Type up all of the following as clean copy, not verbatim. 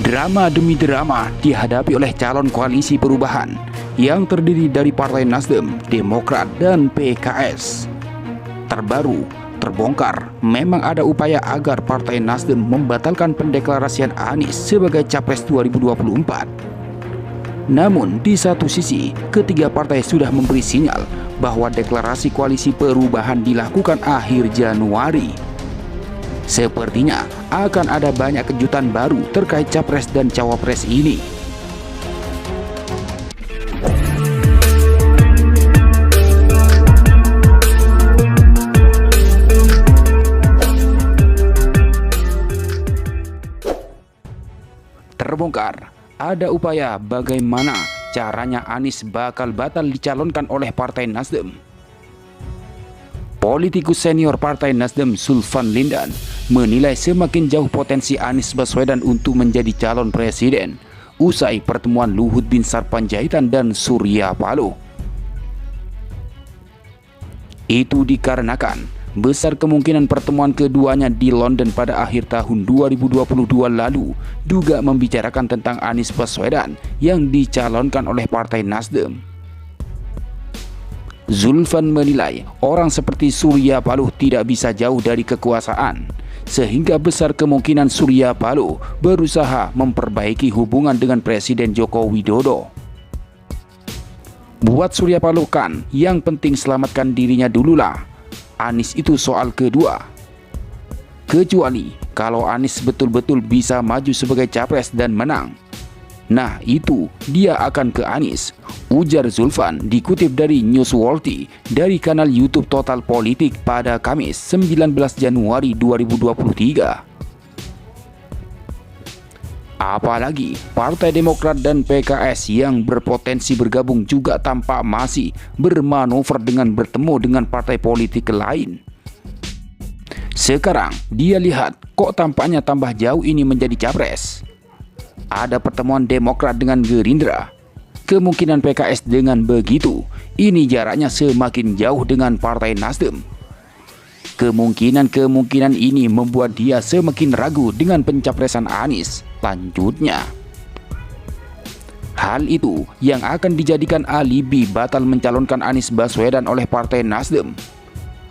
Drama demi drama dihadapi oleh calon koalisi perubahan yang terdiri dari Partai Nasdem, Demokrat, dan PKS. Terbaru, terbongkar memang ada upaya agar Partai Nasdem membatalkan pendeklarasian Anies sebagai Capres 2024. Namun di satu sisi, ketiga partai sudah memberi sinyal bahwa deklarasi koalisi perubahan dilakukan akhir Januari. Sepertinya akan ada banyak kejutan baru terkait Capres dan Cawapres ini. Terbongkar, ada upaya bagaimana caranya Anies bakal batal dicalonkan oleh Partai Nasdem. Politikus senior Partai Nasdem Zulfan Lindan menilai semakin jauh potensi Anies Baswedan untuk menjadi calon presiden usai pertemuan Luhut bin Sarpanjaitan dan Surya Paloh. Itu dikarenakan besar kemungkinan pertemuan keduanya di London pada akhir tahun 2022 lalu juga membicarakan tentang Anies Baswedan yang dicalonkan oleh Partai Nasdem. Zulfan menilai orang seperti Surya Paloh tidak bisa jauh dari kekuasaan, sehingga besar kemungkinan Surya Paloh berusaha memperbaiki hubungan dengan Presiden Joko Widodo. Buat Surya Paloh kan, yang penting selamatkan dirinya dululah. Anies itu soal kedua. Kecuali kalau Anies betul-betul bisa maju sebagai capres dan menang. Nah itu dia akan ke Anies, ujar Zulfan dikutip dari Newsworthy dari kanal YouTube Total Politik pada Kamis 19 Januari 2023. Apalagi Partai Demokrat dan PKS yang berpotensi bergabung juga tampak masih bermanuver dengan bertemu dengan partai politik lain. Sekarang dia lihat kok tampaknya tambah jauh ini menjadi capres. Ada pertemuan Demokrat dengan Gerindra, kemungkinan PKS dengan begitu, ini jaraknya semakin jauh dengan Partai Nasdem. Kemungkinan ini membuat dia semakin ragu dengan pencapresan Anies. Lanjutnya, hal itu yang akan dijadikan alibi batal mencalonkan Anies Baswedan oleh Partai Nasdem.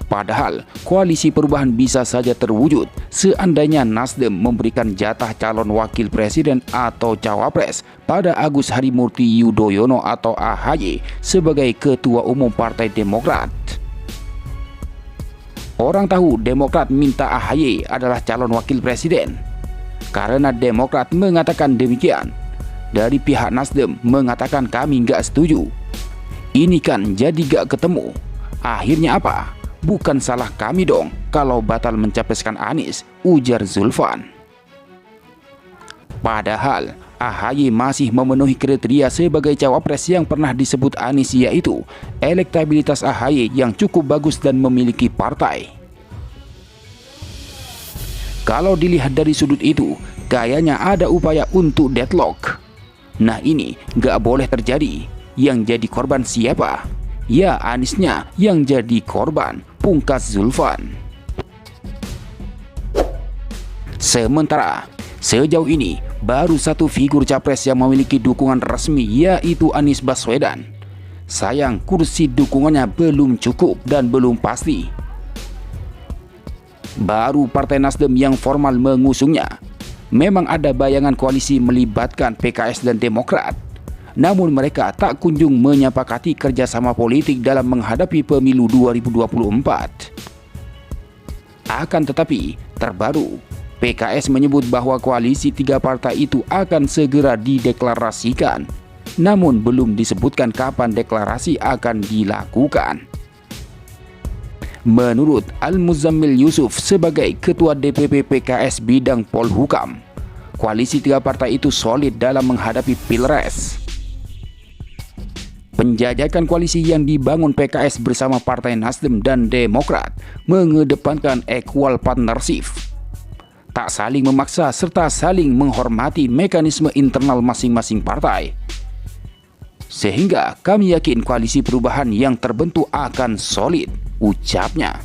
Padahal koalisi perubahan bisa saja terwujud seandainya Nasdem memberikan jatah calon wakil presiden atau cawapres pada Agus Harimurti Yudhoyono atau AHY sebagai ketua umum Partai Demokrat. Orang tahu Demokrat minta AHY adalah calon wakil presiden. Karena Demokrat mengatakan demikian, dari pihak Nasdem mengatakan kami nggak setuju. Ini kan jadi gak ketemu. Akhirnya apa? Bukan salah kami dong kalau batal mencapreskan Anies, ujar Zulfan. Padahal AHY masih memenuhi kriteria sebagai cawapres yang pernah disebut Anies, yaitu elektabilitas AHY yang cukup bagus dan memiliki partai. Kalau dilihat dari sudut itu, kayaknya ada upaya untuk deadlock. Nah ini gak boleh terjadi. Yang jadi korban siapa? Ya Aniesnya yang jadi korban, pungkas Zulfan. Sementara sejauh ini baru satu figur capres yang memiliki dukungan resmi, yaitu Anies Baswedan. Sayang kursi dukungannya belum cukup dan belum pasti. Baru Partai Nasdem yang formal mengusungnya. Memang ada bayangan koalisi melibatkan PKS dan Demokrat. Namun mereka tak kunjung menyepakati kerjasama politik dalam menghadapi pemilu 2024. Akan tetapi, terbaru, PKS menyebut bahwa koalisi tiga partai itu akan segera dideklarasikan. Namun belum disebutkan kapan deklarasi akan dilakukan. Menurut Al-Muzammil Yusuf sebagai Ketua DPP PKS bidang Polhukam, koalisi tiga partai itu solid dalam menghadapi Pilpres. Penjajakan koalisi yang dibangun PKS bersama Partai Nasdem dan Demokrat mengedepankan equal partnership, tak saling memaksa serta saling menghormati mekanisme internal masing-masing partai. Sehingga kami yakin koalisi perubahan yang terbentuk akan solid, ucapnya.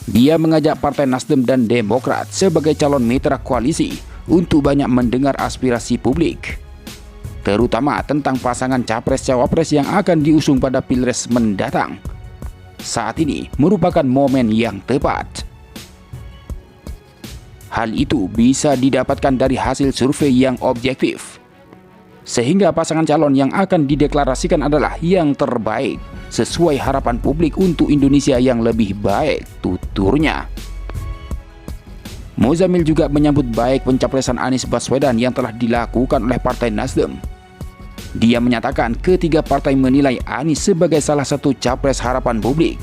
Dia mengajak Partai Nasdem dan Demokrat sebagai calon mitra koalisi untuk banyak mendengar aspirasi publik, terutama tentang pasangan capres-cawapres yang akan diusung pada Pilpres mendatang. Saat ini merupakan momen yang tepat. Hal itu bisa didapatkan dari hasil survei yang objektif, sehingga pasangan calon yang akan dideklarasikan adalah yang terbaik sesuai harapan publik untuk Indonesia yang lebih baik, tuturnya. Muzamil juga menyambut baik pencapresan Anies Baswedan yang telah dilakukan oleh Partai Nasdem. Dia menyatakan ketiga partai menilai Anies sebagai salah satu capres harapan publik.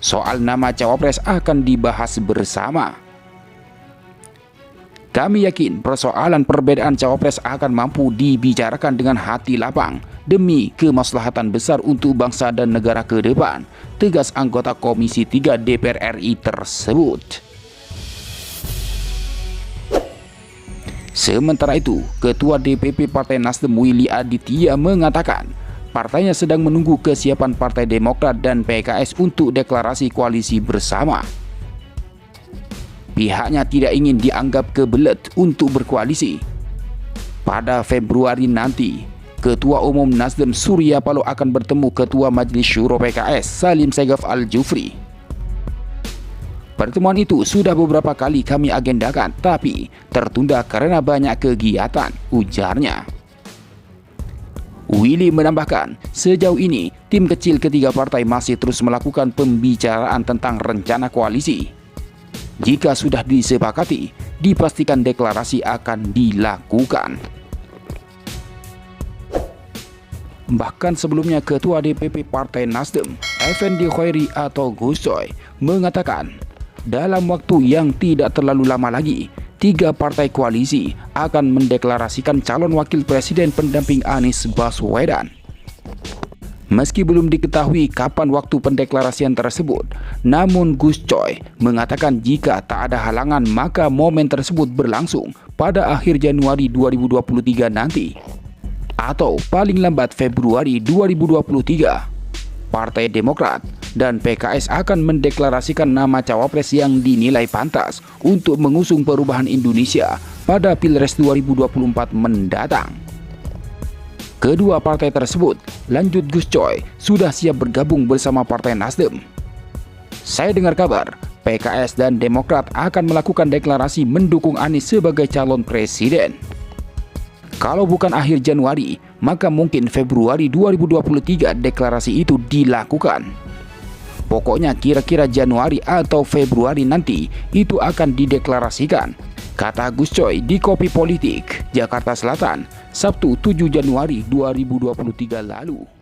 Soal nama cawapres akan dibahas bersama. Kami yakin persoalan perbedaan cawapres akan mampu dibicarakan dengan hati lapang demi kemaslahatan besar untuk bangsa dan negara ke depan, tegas anggota Komisi 3 DPR RI tersebut. Sementara itu, Ketua DPP Partai Nasdem Willy Aditya mengatakan partainya sedang menunggu kesiapan Partai Demokrat dan PKS untuk deklarasi koalisi bersama. Pihaknya tidak ingin dianggap kebelet untuk berkoalisi. Pada Februari nanti, Ketua Umum Nasdem Surya Paloh akan bertemu Ketua Majelis Syuro PKS Salim Segaf Al-Jufri. Pertemuan itu sudah beberapa kali kami agendakan, tapi tertunda karena banyak kegiatan, ujarnya. Willy menambahkan, sejauh ini tim kecil ketiga partai masih terus melakukan pembicaraan tentang rencana koalisi. Jika sudah disepakati, dipastikan deklarasi akan dilakukan. Bahkan sebelumnya Ketua DPP Partai Nasdem, Effendi Khairi atau Gus Coy, mengatakan dalam waktu yang tidak terlalu lama lagi, tiga partai koalisi akan mendeklarasikan calon wakil presiden pendamping Anies Baswedan. Meski belum diketahui kapan waktu pendeklarasian tersebut, namun Gus Coy mengatakan jika tak ada halangan maka momen tersebut berlangsung pada akhir Januari 2023 nanti, atau paling lambat Februari 2023. Partai Demokrat dan PKS akan mendeklarasikan nama cawapres yang dinilai pantas untuk mengusung perubahan Indonesia pada Pilpres 2024 mendatang. Kedua partai tersebut, lanjut Gus Coy, sudah siap bergabung bersama Partai Nasdem. Saya dengar kabar, PKS dan Demokrat akan melakukan deklarasi mendukung Anies sebagai calon presiden. Kalau bukan akhir Januari, maka mungkin Februari 2023 deklarasi itu dilakukan. Pokoknya kira-kira Januari atau Februari nanti itu akan dideklarasikan, kata Gus Coy di Kopi Politik, Jakarta Selatan, Sabtu 7 Januari 2023 lalu.